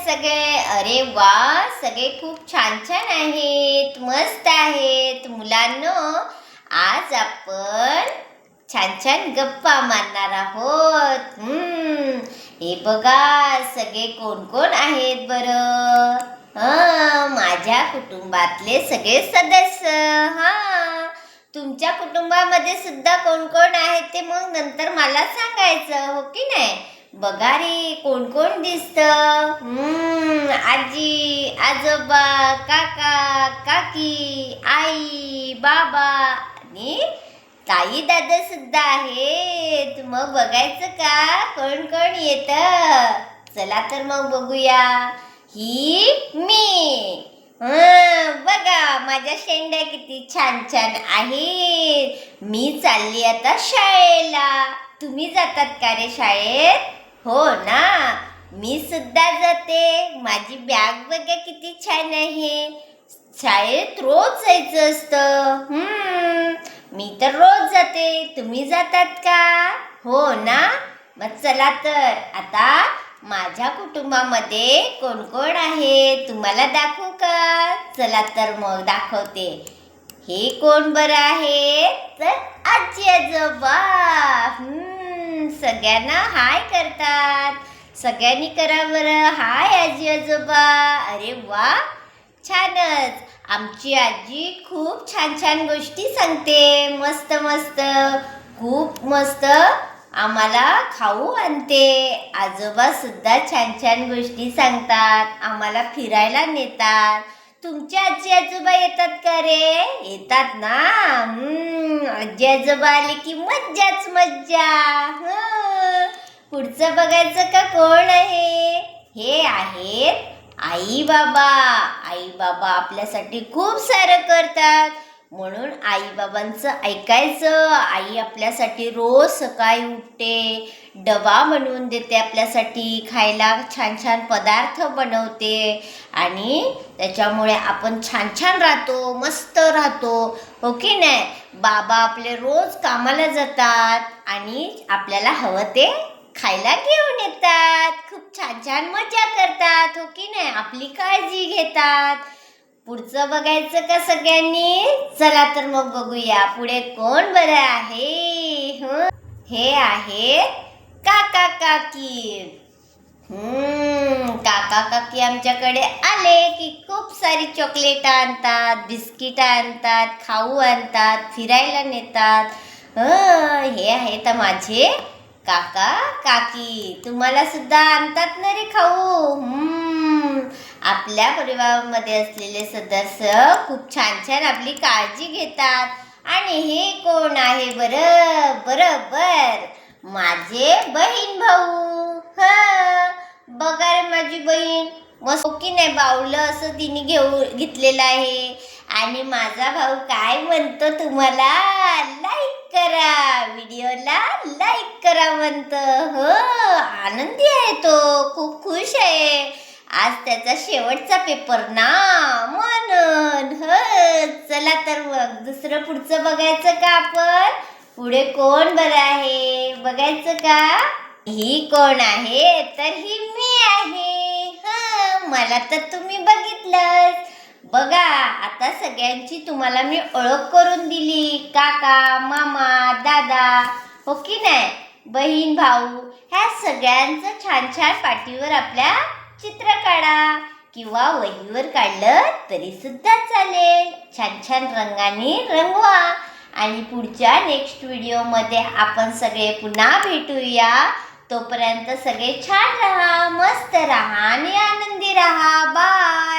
सगळे? अरे वा, सगळे खूप छान छान आहेत, मस्त आहेत. मुलांनो, आज आपण छान छान गप्पा मारणार आहोत. हे बघा, सगळे कोण कोण आहेत बरं? माझ्या कुटुंबातले सगळे सदस्य. तुमच्या कुटुंबामध्ये सुद्धा कोण कोण आहेत ते मग नंतर मला सांगायचं, हो की नाही? बघा रे, कोण कोण दिसतं? आजी, आजोबा, काका, काकी, आई, बाबा आणि ताई दादा सुद्धा आहेत. मग बघायचं का कोण कोण येतं? चला तर मग बघूया. ही मी. बघा, माझ्या शेंड्या किती छान छान आहेत. मी चालली आता शाळेला. तुम्ही जातात का रे शाळेत? हो ना, मी सुद्धा जाते. माझी बॅग बघा किती छान आहे. शाळेत रोज जायचं असतं. मी तर रोज जाते. तुम्ही जातात का? हो ना. मग चला तर आता माझ्या कुटुंबामध्ये कोण कोण आहे तुम्हाला दाखवू का? चला तर मग दाखवते. हे कोण बरं आहे? तर आजी आजोबा. सगळ्यांना हाय करतात. सगळ्यांनी करा बरं हाय आजी आजोबा. अरे वा, छानच. आमची आजी खूप छान छान गोष्टी सांगते. मस्त मस्त, खूप मस्त आम्हाला खाऊ आणते. आजोबा सुद्धा छान छान गोष्टी सांगतात. आम्हाला फिरायला नेतात. तुमच्या आजी आजोबा येतात का रे? येतात ना. आजी आजोबा आले की मज्जाच मज्जा. पुढचं बघायचं का कोण आहे? हे आहेत आई बाबा. आई बाबा आपल्यासाठी खूप सारं करतात, म्हणून आई बाबांचं ऐकायचं. आई आपल्यासाठी रोज सकाळी उठते, डबा बनवून देते, आपल्यासाठी खायला छान छान पदार्थ बनवते आणि त्याच्यामुळे आपण छान छान राहतो, मस्त राहतो, हो की नाही? बाबा आपले रोज कामाला जातात आणि आपल्याला हवं ते खायला घेऊन येतात. खूप छान छान मजा करतात, हो की नाही? आपली काळजी घेतात. पुढचं बघायचं का सगळ्यांनी? चला तर मग बघूया पुढे कोण बरं आहे. हे आहे काका काकी. काका काकी आमच्याकडे आले की खूप सारी चॉकलेट आणतात, बिस्किट आणतात, खाऊ आणतात, फिरायला नेतात. हे आहेत माझे काका काकी. तुम्हाला सुद्धा आणतात ना रे खाऊ? आपल्या परिवारामध्ये असलेले सदस्य खूप छान छान आपली काळजी घेतात. आणि हे कोण आहे बरं? बरोबर, माझे बहीण भाऊ. बघा रे, माझी बहीण मस्त की नाही, बावलं असं तिने घेतलेलं आहे. आणि माझा भाऊ काय म्हणतो तुम्हाला? लाईक करा, व्हिडिओला लाईक करा म्हणतो. आनंदी आहे तो, खूप खुश आहे. आज त्याचा शेवटचा पेपर ना, म्हणून. चला तर मग दुसरं पुढचं बघायचं का आपण? पुढे कोण बरं आहे बघायचं का? ही कोण आहे? तर ही मी आहे. मला तर तुम्ही बघितलंच. बघा, आता सगळ्यांची तुम्हाला मी ओळख करून दिली. काका, मामा, दादा, हो की नाही? बहीण भाऊ, ह्या सगळ्यांचं छान छान पाठीवर आपल्या चित्र काढा किंवा वहीवर काढलं तरी सुद्धा चालेल. छान छान रंगाने रंगवा. आणि पुढच्या नेक्स्ट व्हिडिओमध्ये आपण सगळे पुन्हा भेटूया. तोपर्यंत सगळे छान राहा, मस्त राहा आणि आनंदी राहा. बाय.